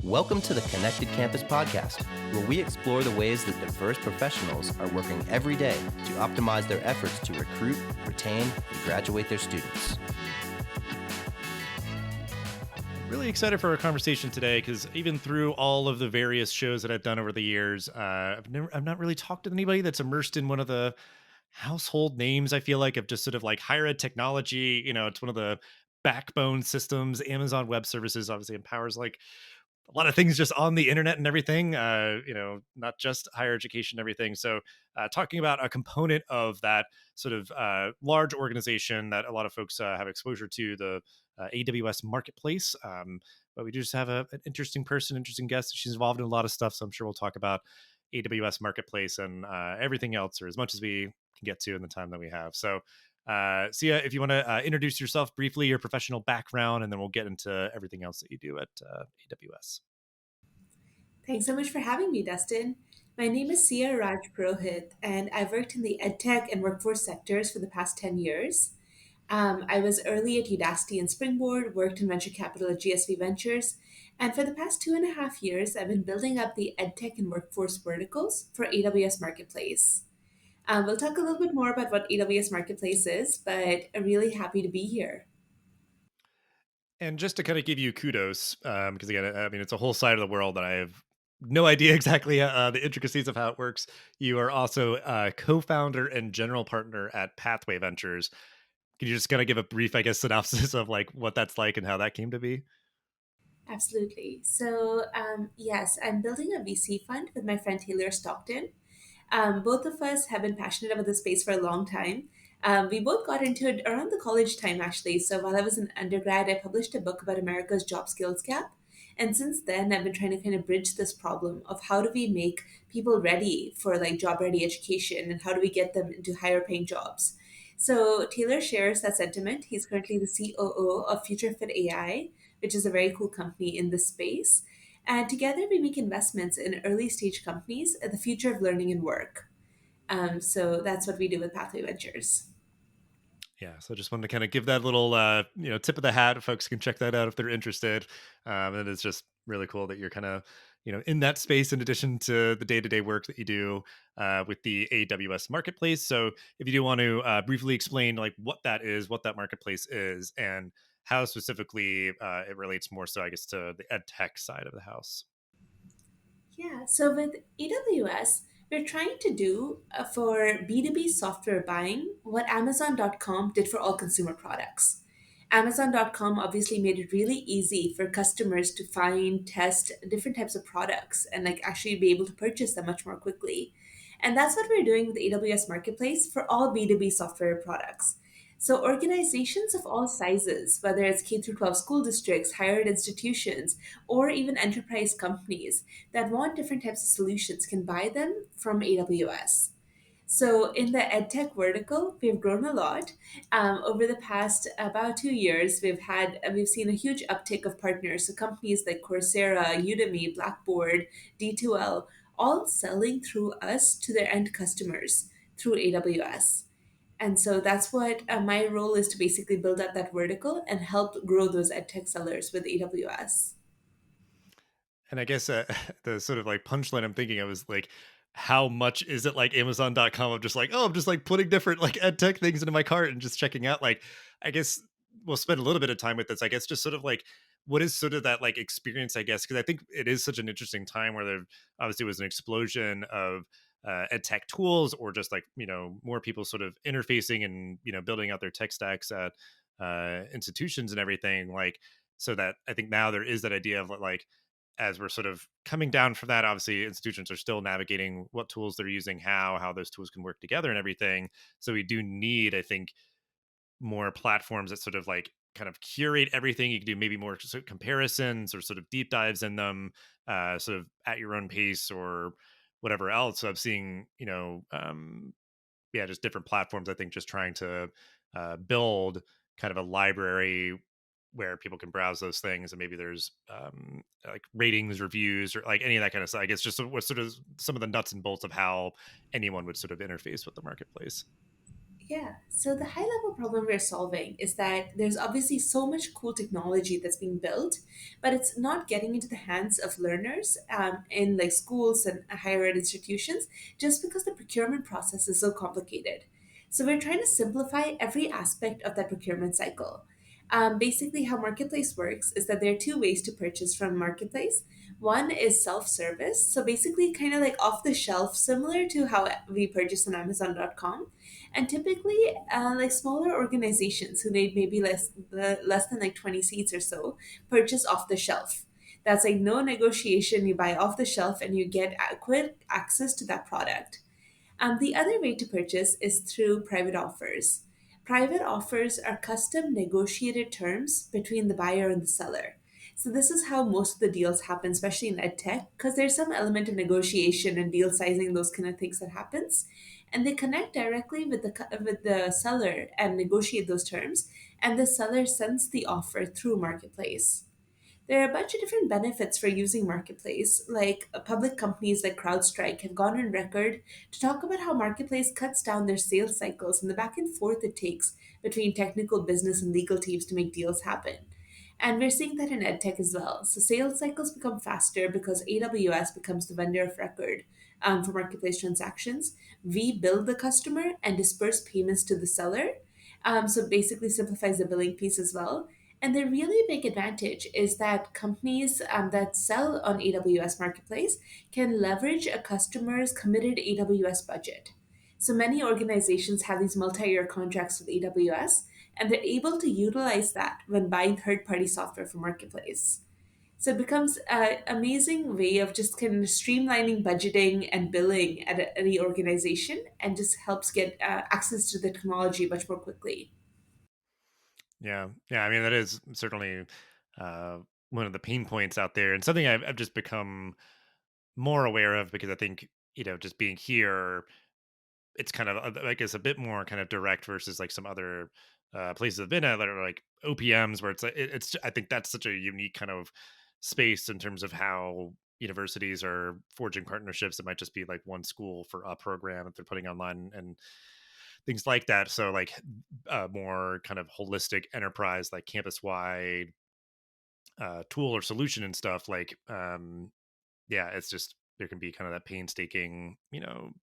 Welcome to the Connected Campus podcast, where we explore the ways that diverse professionals are working every day to optimize their efforts to recruit, retain, and graduate their students. Really excited for our conversation today because even through all of the various shows that I've done over the years, I've not really talked to anybody that's immersed in one of the household names. I feel like of just sort of like higher ed technology. It's one of the backbone systems. Amazon Web Services obviously empowers like a lot of things just on the internet and everything. Not just higher education and everything. So, talking about a component of that sort of large organization that a lot of folks have exposure to, the AWS Marketplace. But we do just have an interesting person, interesting guest. She's involved in a lot of stuff, so I'm sure we'll talk about AWS Marketplace and everything else, or as much as we can get to in the time that we have. So, Sia, if you want to introduce yourself briefly, your professional background, and then we'll get into everything else that you do at AWS. Thanks so much for having me, Dustin. My name is Sia Purohit, and I've worked in the EdTech and workforce sectors for the past 10 years. I was early at Udacity and Springboard, worked in venture capital at GSV Ventures, and for the past 2.5 years, I've been building up the EdTech and workforce verticals for AWS Marketplace. We'll talk a little bit more about what AWS Marketplace is, but I'm really happy to be here. And just to kind of give you kudos, because again, I mean, it's a whole side of the world that I have no idea exactly the intricacies of how it works. You are also a co-founder and general partner at Pathway Ventures. Can you just kind of give a brief, I guess, synopsis of like what that's like and how that came to be? Absolutely. So, yes, I'm building a VC fund with my friend Taylor Stockton. Both of us have been passionate about the space for a long time. We both got into it around the college time, actually. So while I was an undergrad, I published a book about America's job skills gap. And since then, I've been trying to kind of bridge this problem of how do we make people ready for like job ready education and how do we get them into higher paying jobs. So Taylor shares that sentiment. He's currently the COO of FutureFit AI, which is a very cool company in this space. And together we make investments in early stage companies at the future of learning and work. So that's what we do with Pathway Ventures. Yeah, so just wanted to kind of give that little, tip of the hat. Folks can check that out if they're interested. And it's just really cool that you're kind of, in that space in addition to the day-to-day work that you do with the AWS Marketplace. So if you do want to briefly explain like what that is, what that marketplace is, and how specifically it relates more so, I guess, to the ed tech side of the house. Yeah, so with AWS, we're trying to do for B2B software buying what Amazon.com did for all consumer products. Amazon.com obviously made it really easy for customers to find, test different types of products and like actually be able to purchase them much more quickly. And that's what we're doing with AWS Marketplace for all B2B software products. So organizations of all sizes, whether it's K through 12 school districts, higher ed institutions, or even enterprise companies that want different types of solutions can buy them from AWS. So in the edtech vertical, we've grown a lot. Over the past about 2 years, we've seen a huge uptick of partners. So companies like Coursera, Udemy, Blackboard, D2L, all selling through us to their end customers through AWS. And so that's what my role is to basically build up that vertical and help grow those edtech sellers with AWS. And I guess the sort of like punchline I'm thinking of is like, how much is it like Amazon.com of just like, oh, I'm just like putting different like ed tech things into my cart and just checking out. Like, I guess we'll spend a little bit of time with this. I guess just sort of like, what is sort of that like experience, I guess, because I think it is such an interesting time where there obviously was an explosion of ed tech tools or just like, more people sort of interfacing and, building out their tech stacks at institutions and everything. Like, so that I think now there is that idea of like, as we're sort of coming down from that, obviously institutions are still navigating what tools they're using, how those tools can work together and everything. So we do need, I think, more platforms that sort of like kind of curate everything. You can do maybe more sort of comparisons or sort of deep dives in them, sort of at your own pace or whatever else. So I'm seeing, just different platforms. I think just trying to build kind of a library where people can browse those things, and maybe there's like ratings, reviews, or like any of that kind of stuff. I guess just what sort of some of the nuts and bolts of how anyone would sort of interface with the marketplace. Yeah, so the high level problem we're solving is that there's obviously so much cool technology that's being built, but it's not getting into the hands of learners in like schools and higher ed institutions just because the procurement process is so complicated. So we're trying to simplify every aspect of that procurement cycle. Basically, how Marketplace works is that there are two ways to purchase from Marketplace. One is self service, so basically, kind of like off the shelf, similar to how we purchase on Amazon.com. And typically, like smaller organizations who need maybe less than like 20 seats or so purchase off the shelf. That's like no negotiation. You buy off the shelf and you get quick access to that product. The other way to purchase is through private offers. Private offers are custom negotiated terms between the buyer and the seller. So this is how most of the deals happen, especially in edtech, because there's some element of negotiation and deal sizing, those kind of things that happens, and they connect directly with the seller and negotiate those terms, and the seller sends the offer through marketplace. There are a bunch of different benefits for using Marketplace. Like public companies like CrowdStrike have gone on record to talk about how Marketplace cuts down their sales cycles and the back and forth it takes between technical, business, and legal teams to make deals happen. And we're seeing that in EdTech as well. So sales cycles become faster because AWS becomes the vendor of record for Marketplace transactions. We bill the customer and disperse payments to the seller. So basically simplifies the billing piece as well. And the really big advantage is that companies that sell on AWS Marketplace can leverage a customer's committed AWS budget. So many organizations have these multi year contracts with AWS, and they're able to utilize that when buying third party software from Marketplace. So it becomes an amazing way of just kind of streamlining budgeting and billing at any organization and just helps get access to the technology much more quickly. Yeah, yeah. I mean, that is certainly uh, one of the pain points out there, and something I've just become more aware of because I think just being here, it's kind of I guess a bit more kind of direct versus like some other places I've been at that are like OPMs where it's I think that's such a unique kind of space in terms of how universities are forging partnerships. It might just be like one school for a program that they're putting online and things like that. So like more kind of holistic enterprise, like campus wide tool or solution and stuff. Like yeah, it's just there can be kind of that painstaking,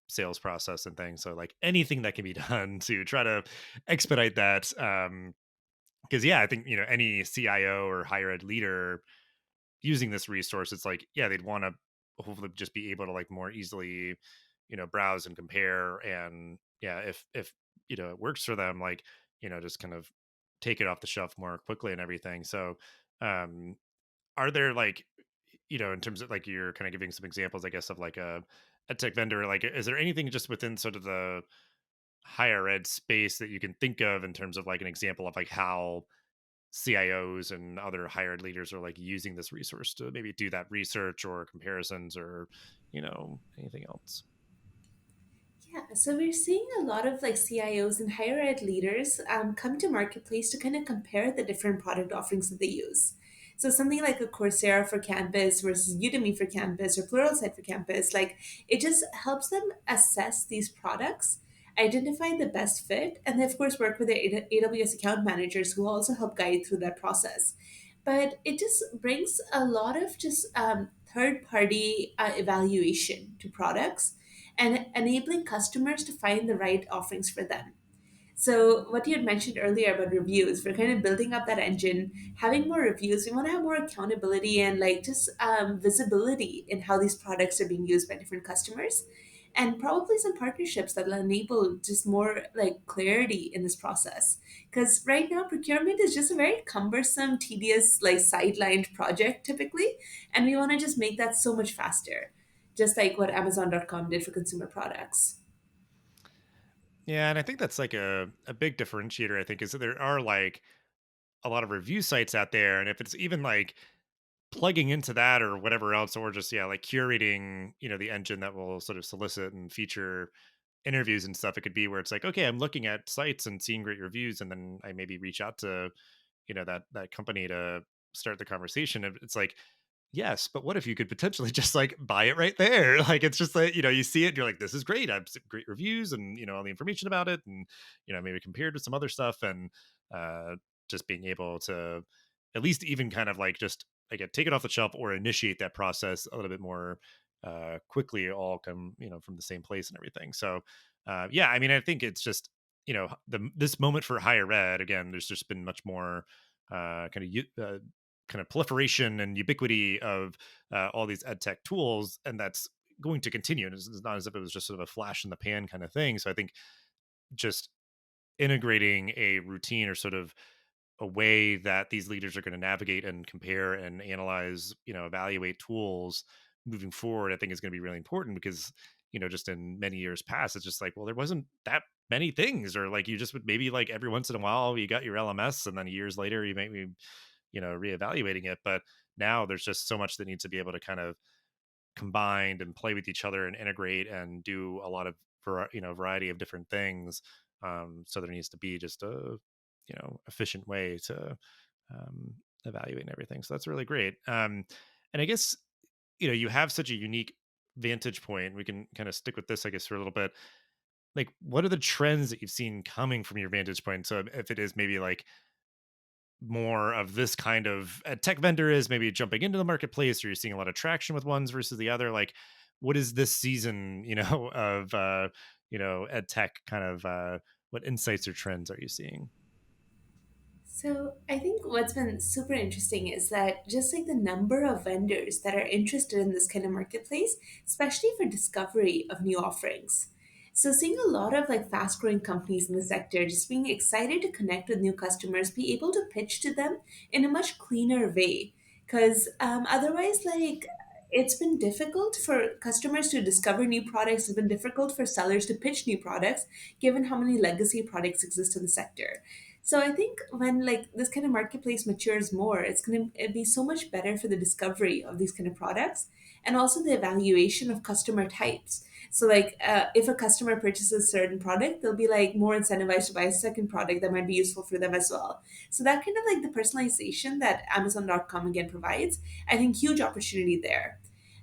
sales process and things. So like anything that can be done to try to expedite that. Because yeah, I think any CIO or higher ed leader using this resource, it's like yeah, they'd want to hopefully just be able to like more easily, browse and compare, and yeah, if it works for them, like just kind of take it off the shelf more quickly and everything. So, um, are there like in terms of like you're kind of giving some examples, I guess, of like a tech vendor, like is there anything just within sort of the higher ed space that you can think of in terms of like an example of like how CIOs and other higher ed leaders are like using this resource to maybe do that research or comparisons or anything else? Yeah, so we're seeing a lot of like CIOs and higher ed leaders come to Marketplace to kind of compare the different product offerings that they use. So something like a Coursera for Campus versus Udemy for Campus or Pluralsight for Campus, like it just helps them assess these products, identify the best fit, and then of course work with their AWS account managers who also help guide through that process. But it just brings a lot of just third party evaluation to products and enabling customers to find the right offerings for them. So, what you had mentioned earlier about reviews, we're kind of building up that engine, having more reviews. We want to have more accountability and like just visibility in how these products are being used by different customers, and probably some partnerships that will enable just more like clarity in this process. Because right now, procurement is just a very cumbersome, tedious, like sidelined project typically, and we want to just make that so much faster, just like what Amazon.com did for consumer products. Yeah, and I think that's like a big differentiator, I think, is that there are like a lot of review sites out there. And if it's even like plugging into that or whatever else, or just, yeah, like curating, the engine that will sort of solicit and feature interviews and stuff, it could be where it's like, okay, I'm looking at sites and seeing great reviews. And then I maybe reach out to, that company to start the conversation. And it's like, yes, but what if you could potentially just like buy it right there? Like it's just like, you see it, you're like, this is great. I have some great reviews and all the information about it, and maybe compared with some other stuff, and uh just being able to at least even kind of like just again take it off the shelf or initiate that process a little bit more quickly, all come, from the same place and everything. So yeah, I mean, I think it's just, this moment for higher ed, again, there's just been much more kind of proliferation and ubiquity of all these ed tech tools, and that's going to continue. And it's not as if it was just sort of a flash in the pan kind of thing. So I think just integrating a routine or sort of a way that these leaders are going to navigate and compare and analyze, evaluate tools moving forward, I think is going to be really important because, just in many years past, it's just like, well, there wasn't that many things, or like you just would maybe like every once in a while you got your LMS and then years later you may be, reevaluating it. But now there's just so much that needs to be able to kind of combined and play with each other and integrate and do a lot of variety of different things. So there needs to be just a efficient way to um, evaluate everything. So that's really great. And I guess you have such a unique vantage point. We can kind of stick with this, I guess, for a little bit. Like, what are the trends that you've seen coming from your vantage point? So if it is maybe like more of this kind of a tech vendor is maybe jumping into the marketplace, or you're seeing a lot of traction with ones versus the other, like what is this season of ed tech kind of what insights or trends are you seeing? So I think what's been super interesting is that just like the number of vendors that are interested in this kind of marketplace, especially for discovery of new offerings. So seeing a lot of like fast growing companies in the sector just being excited to connect with new customers, be able to pitch to them in a much cleaner way. Because otherwise, like it's been difficult for customers to discover new products. It's been difficult for sellers to pitch new products, given how many legacy products exist in the sector. So I think when like this kind of marketplace matures more, it's going to be so much better for the discovery of these kind of products and also the evaluation of customer types. So like if a customer purchases a certain product, they'll be like more incentivized to buy a second product that might be useful for them as well. So that kind of like the personalization that Amazon.com again provides, I think huge opportunity there.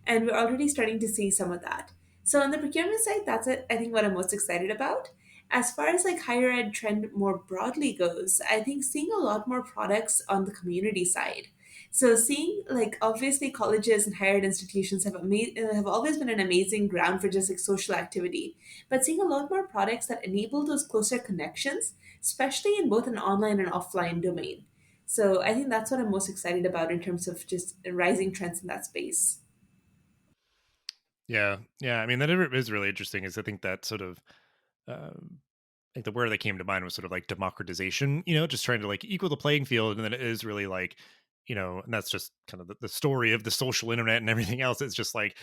And we're already starting to see some of that. So on the procurement side, that's it. I think what I'm most excited about. As far as like higher ed trend more broadly goes, I think seeing a lot more products on the community side. So seeing like obviously colleges and higher ed institutions have always been an amazing ground for just like social activity, but seeing a lot more products that enable those closer connections, especially in both an online and offline domain. So I think that's what I'm most excited about in terms of just rising trends in that space. Yeah, I mean that is really interesting, is I think that sort of um like the word that came to mind was sort of like democratization, just trying to like equal the playing field. And then it is really like, and that's just kind of the story of the social internet and everything else. It's just like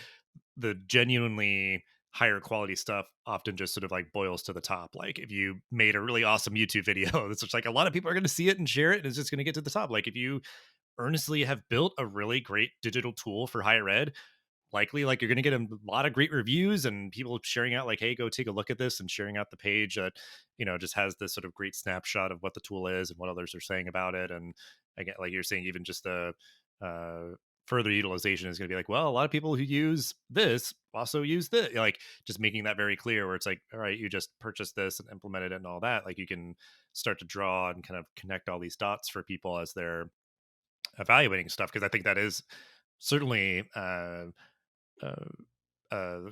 the genuinely higher quality stuff often just sort of like boils to the top. Like if you made a really awesome YouTube video, it's just like a lot of people are going to see it and share it, and it's just going to get to the top. Like if you earnestly have built a really great digital tool for higher ed, likely like you're going to get a lot of great reviews and people sharing out like, hey, go take a look at this, and sharing out the page that just has this sort of great snapshot of what the tool is and what others are saying about it. And again, like you're saying, even just the uh further utilization is going to be like, well, a lot of people who use this also use this, like just making that very clear, where it's like, all right, you just purchased this and implemented it and all that. Like you can start to draw and kind of connect all these dots for people as they're evaluating stuff, because I think that is certainly uh,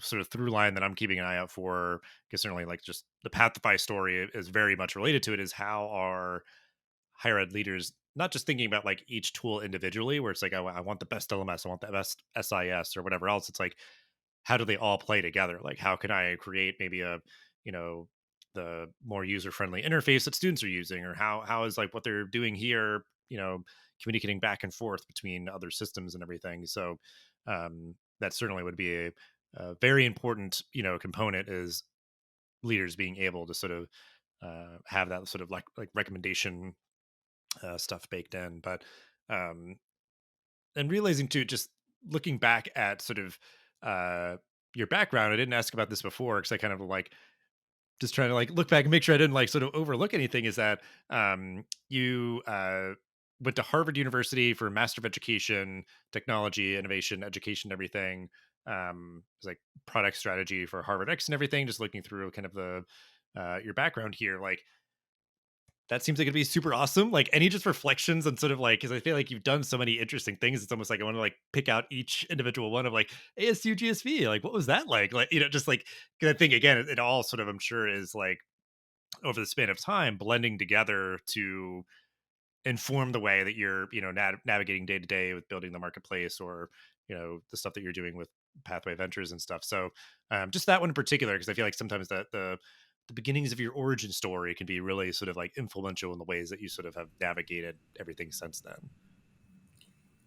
sort of through line that I'm keeping an eye out for, because certainly like just the Pathify story is very much related to it, is how are higher ed leaders not just thinking about like each tool individually, where it's like, I want the best LMS, I want the best SIS or whatever else. It's like, how do they all play together? Like, how can I create maybe a, you know, the more user friendly interface that students are using, or how is like what they're doing here, communicating back and forth between other systems and everything. So that certainly would be a very important, component, is leaders being able to sort of have that sort of like recommendation stuff baked in. But um, and realizing too, just looking back at sort of uh, your background, I didn't ask about this before because I kind of like just trying to like look back and make sure I didn't like sort of overlook anything. Is that you went to Harvard University for a Master of Education, Technology, Innovation, Education, everything. It was like product strategy for Harvard X and everything. Just looking through kind of the your background here, like that seems like it'd be super awesome. Like any just reflections on sort of like, because I feel like you've done so many interesting things. It's almost like I want to like pick out each individual one of like ASU GSV. Like, what was that like? Like, just like, 'cause I think again, it all sort of, I'm sure, is like over the span of time blending together to inform the way that you're, navigating day to day with building the marketplace, or the stuff that you're doing with Pathway Ventures and stuff. So just that one in particular, because I feel like sometimes that the beginnings of your origin story can be really sort of like influential in the ways that you sort of have navigated everything since then.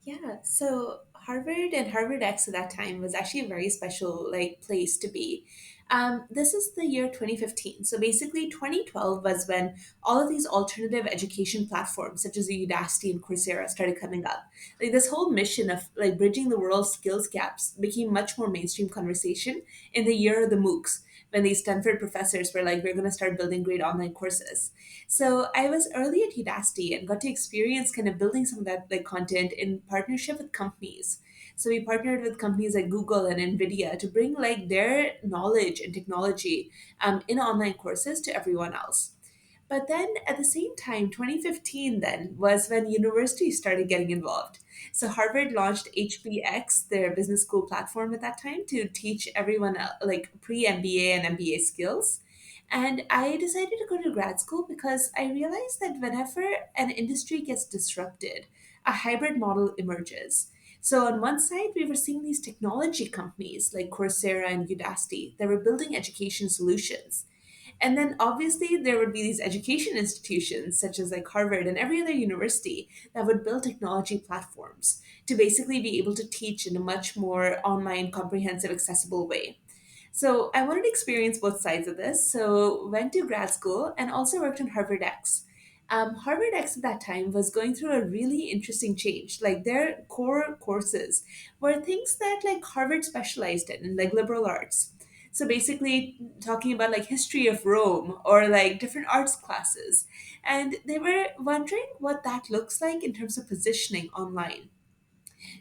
Yeah, so Harvard and Harvard X at that time was actually a very special like place to be. This is the year 2015. So basically, 2012 was when all of these alternative education platforms, such as Udacity and Coursera, started coming up. Like this whole mission of like bridging the world's skills gaps became much more mainstream conversation in the year of the MOOCs, when these Stanford professors were like, "We're going to start building great online courses." So I was early at Udacity and got to experience kind of building some of that like content in partnership with companies. So we partnered with companies like Google and Nvidia to bring like their knowledge and technology in online courses to everyone else. But then at the same time, 2015 then was when universities started getting involved. So Harvard launched HBX, their business school platform at that time, to teach everyone like pre-MBA and MBA skills. And I decided to go to grad school because I realized that whenever an industry gets disrupted, a hybrid model emerges. So on one side, we were seeing these technology companies like Coursera and Udacity that were building education solutions. And then obviously there would be these education institutions such as like Harvard and every other university that would build technology platforms to basically be able to teach in a much more online, comprehensive, accessible way. So I wanted to experience both sides of this. So went to grad school and also worked on Harvard X. Harvard X at that time was going through a really interesting change. Like their core courses were things that like Harvard specialized in like liberal arts. So basically talking about like history of Rome or like different arts classes. And they were wondering what that looks like in terms of positioning online,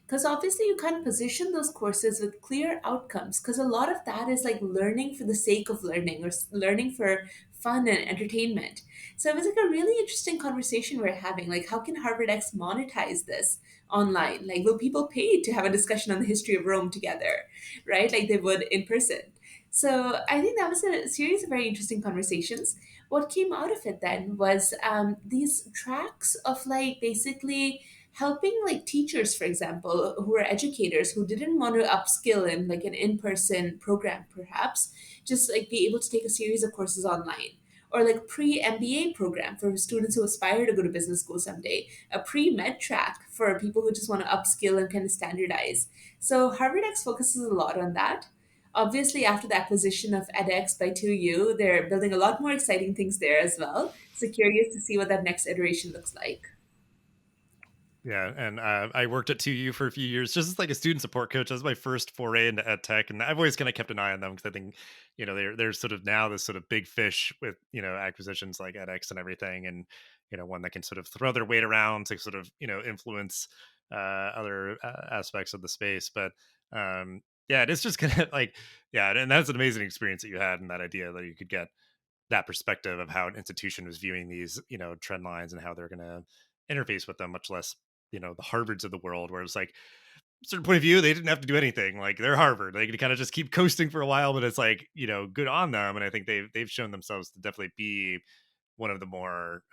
because obviously you can't position those courses with clear outcomes, because a lot of that is like learning for the sake of learning or learning for fun and entertainment. So it was like a really interesting conversation we're having, like how can Harvard X monetize this online? Like will people pay to have a discussion on the history of Rome together, right, like they would in person? So I think that was a series of very interesting conversations. What came out of it then was these tracks of like basically helping like teachers, for example, who are educators who didn't want to upskill in like an in-person program, perhaps just like be able to take a series of courses online, or like pre-MBA program for students who aspire to go to business school someday, a pre-med track for people who just want to upskill and kind of standardize. So Harvard X focuses a lot on that. Obviously, after the acquisition of edX by 2U, they're building a lot more exciting things there as well. So curious to see what that next iteration looks like. Yeah, and I worked at 2U for a few years, just as like a student support coach. That was my first foray into ed tech, and I've always kind of kept an eye on them because I think, they're sort of now this sort of big fish with acquisitions like edX and everything, and one that can sort of throw their weight around to sort of influence other aspects of the space. But yeah, it's just kind of like, yeah, and that's an amazing experience that you had, and that idea that you could get that perspective of how an institution was viewing these trend lines and how they're going to interface with them, much less the Harvards of the world, where it's like certain point of view they didn't have to do anything. Like they're Harvard, they can kind of just keep coasting for a while, but it's like good on them. And I think they've shown themselves to definitely be one of the more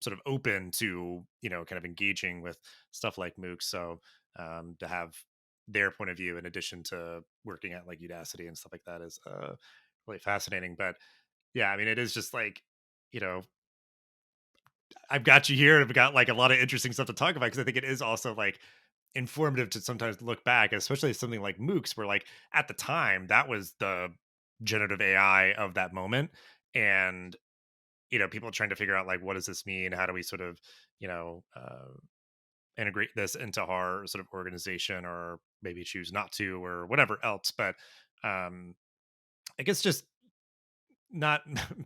sort of open to kind of engaging with stuff like MOOCs. So to have their point of view in addition to working at like Udacity and stuff like that is really fascinating. But yeah, I mean, it is just like, you know, I've got you here and I've got like a lot of interesting stuff to talk about, because I think it is also like informative to sometimes look back, especially something like MOOCs, where like at the time that was the generative AI of that moment. And, people trying to figure out like, what does this mean? How do we sort of, you know, uh, integrate this into our sort of organization, or maybe choose not to, or whatever else. But I guess just not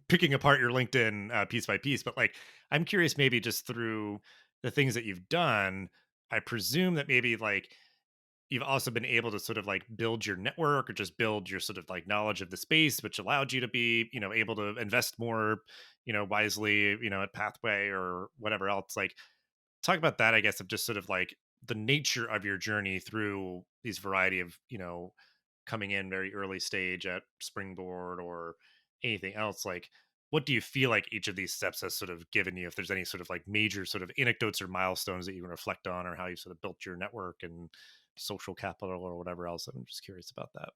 picking apart your LinkedIn piece by piece, but like I'm curious, maybe just through the things that you've done, I presume that maybe like you've also been able to sort of like build your network or just build your sort of like knowledge of the space, which allowed you to be, able to invest more, wisely, at Pathway or whatever else. Like, talk about that, I guess, of just sort of like the nature of your journey through these variety of, coming in very early stage at Springboard or anything else. Like, what do you feel like each of these steps has sort of given you? If there's any sort of like major sort of anecdotes or milestones that you can reflect on, or how you sort of built your network and social capital or whatever else. I'm just curious about that.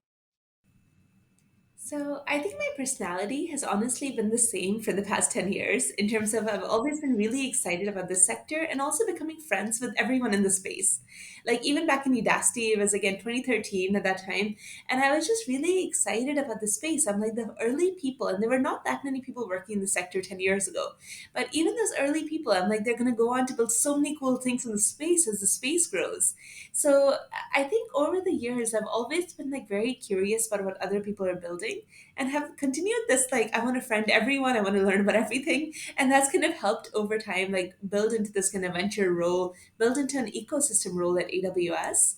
So I think my personality has honestly been the same for the past 10 years in terms of I've always been really excited about this sector and also becoming friends with everyone in the space. Like even back in Udacity, it was again 2013 at that time, and I was just really excited about the space. I'm like the early people, and there were not that many people working in the sector 10 years ago. But even those early people, I'm like, they're going to go on to build so many cool things in the space as the space grows. So I think over the years, I've always been like very curious about what other people are building and have continued this like I want to friend everyone, I want to learn about everything. And that's kind of helped over time, like build into this kind of venture role, build into an ecosystem role at AWS.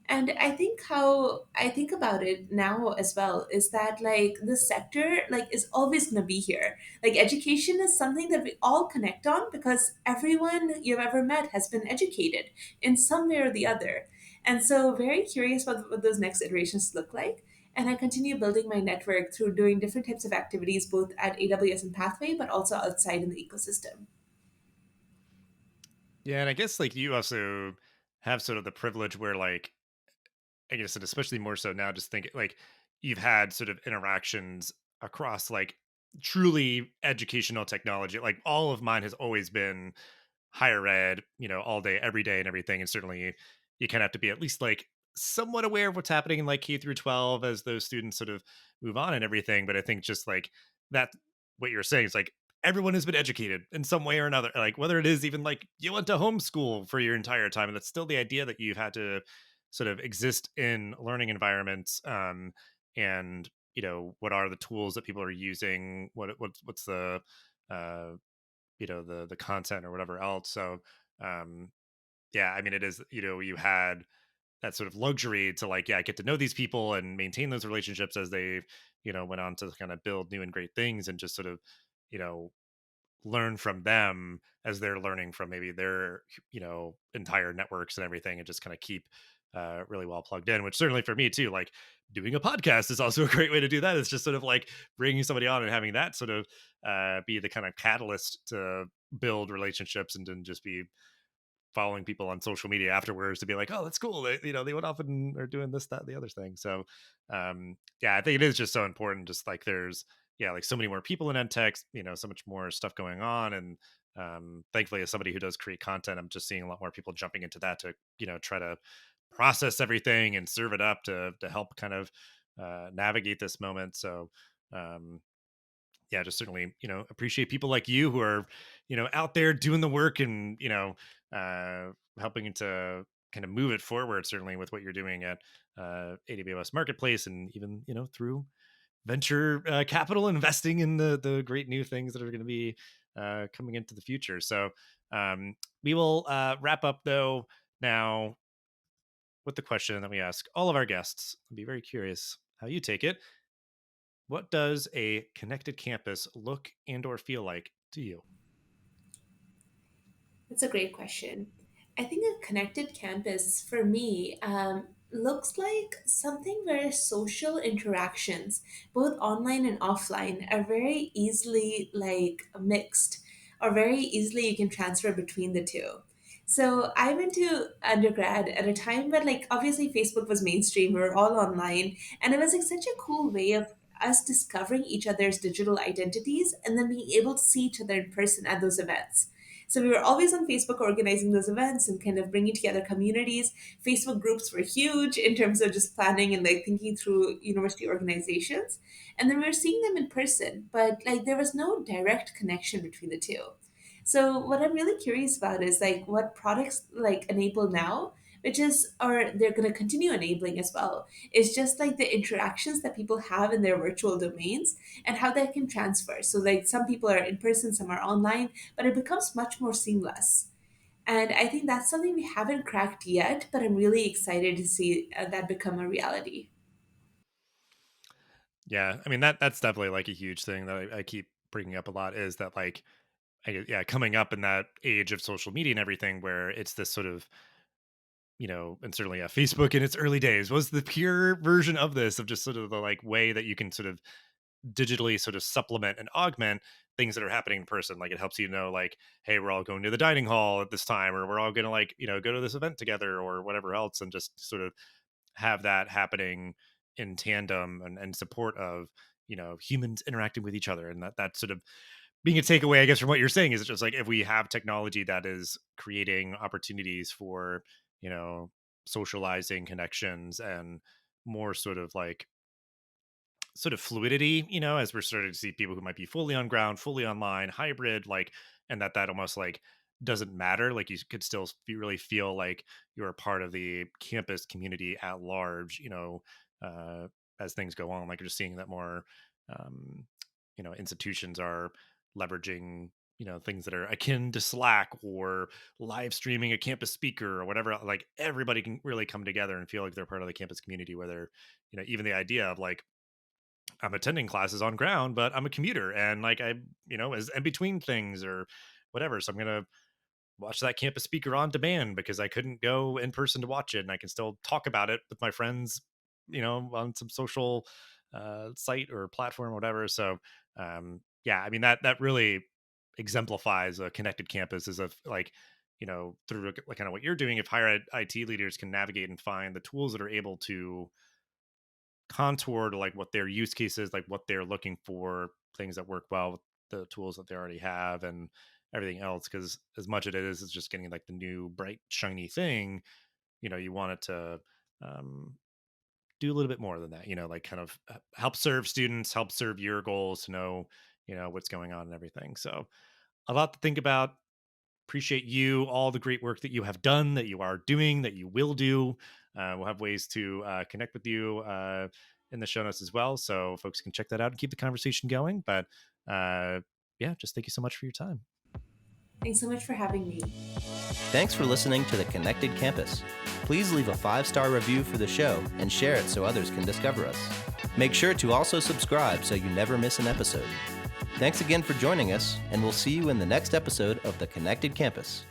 And I think how I think about it now as well is that like the sector like is always going to be here. Like education is something that we all connect on because everyone you've ever met has been educated in some way or the other. And so very curious about what those next iterations look like. And I continue building my network through doing different types of activities both at AWS and Pathway, but also outside in the ecosystem. Yeah, and I guess like you also have sort of the privilege where like I guess, and especially more so now, just think like you've had sort of interactions across like truly educational technology. Like all of mine has always been higher ed, all day, every day, and everything. And certainly, you kind of have to be at least like somewhat aware of what's happening in like K through 12 as those students sort of move on and everything. But I think just like that, what you're saying is like everyone has been educated in some way or another. Like whether it is even like you went to homeschool for your entire time, and that's still the idea that you've had to sort of exist in learning environments. And what are the tools that people are using? What's the uh, the content or whatever else. So um yeah, I mean, it is, you had that sort of luxury to like, yeah, get to know these people and maintain those relationships as they went on to kind of build new and great things, and just sort of you know learn from them as they're learning from maybe their entire networks and everything, and just kind of keep really well plugged in. Which certainly for me too, like doing a podcast is also a great way to do that. It's just sort of like bringing somebody on and having that sort of be the kind of catalyst to build relationships, and then just be following people on social media afterwards to be like, oh, that's cool, they went off and are doing this, that, the other thing. So yeah, I think it is just so important. Just like there's, yeah, like so many more people in edtech, so much more stuff going on. And thankfully, as somebody who does create content, I'm just seeing a lot more people jumping into that to try to process everything and serve it up to help kind of navigate this moment. So um yeah, just certainly, appreciate people like you who are, out there doing the work, and, helping to kind of move it forward, certainly with what you're doing at AWS Marketplace, and even, through venture capital investing in the great new things that are going to be coming into the future. So we will wrap up though now with the question that we ask all of our guests. I'd be very curious how you take it. What does a connected campus look and or feel like to you? That's a great question. I think a connected campus for me looks like something where social interactions, both online and offline, are very easily like mixed, or very easily you can transfer between the two. So I went to undergrad at a time where like obviously Facebook was mainstream, we were all online, and it was like such a cool way of us discovering each other's digital identities and then being able to see each other in person at those events. So we were always on Facebook organizing those events and kind of bringing together communities. Facebook groups were huge in terms of just planning and like thinking through university organizations. And then we were seeing them in person, but like there was no direct connection between the two. So what I'm really curious about is like what products like enable now, which is or they're going to continue enabling as well. It's just like the interactions that people have in their virtual domains and how that can transfer. So like some people are in person, some are online, but it becomes much more seamless. And I think that's something we haven't cracked yet, but I'm really excited to see that become a reality. Yeah, I mean that's definitely like a huge thing that I keep bringing up a lot is that like yeah, coming up in that age of social media and everything where it's this sort of, and certainly Facebook in its early days was the pure version of this, of just sort of the like way that you can sort of digitally sort of supplement and augment things that are happening in person. Like it helps you know, like, hey, we're all going to the dining hall at this time, or we're all going to like, go to this event together or whatever else, and just sort of have that happening in tandem and support of, humans interacting with each other. And that sort of being a takeaway, I guess, from what you're saying is it's just like if we have technology that is creating opportunities for, you know, socializing connections and more sort of fluidity, as we're starting to see people who might be fully on ground, fully online, hybrid, like, and that almost like doesn't matter. Like you could still really feel like you're a part of the campus community at large, uh, as things go on. Like you're just seeing that more, um, institutions are leveraging, things that are akin to Slack or live streaming a campus speaker or whatever. Like everybody can really come together and feel like they're part of the campus community, where they're, even the idea of like, I'm attending classes on ground, but I'm a commuter and like I, as in between things or whatever. So I'm gonna watch that campus speaker on demand because I couldn't go in person to watch it, and I can still talk about it with my friends, on some social site or platform or whatever. So yeah, I mean that really exemplifies a connected campus as of like, through like kind of what you're doing. If higher ed IT leaders can navigate and find the tools that are able to contour to like what their use case is, like what they're looking for, things that work well with the tools that they already have and everything else. Because as much as it is just getting like the new bright shiny thing, you want it to um, do a little bit more than that. Like kind of help serve students, help serve your goals, to know what's going on and everything. So a lot to think about. Appreciate you, all the great work that you have done, that you are doing, that you will do. We'll have ways to connect with you in the show notes as well, so folks can check that out and keep the conversation going. But yeah, just thank you so much for your time. Thanks so much for having me. Thanks for listening to The Connected Campus. Please leave a 5-star review for the show and share it so others can discover us. Make sure to also subscribe so you never miss an episode. Thanks again for joining us, and we'll see you in the next episode of The Connected Campus.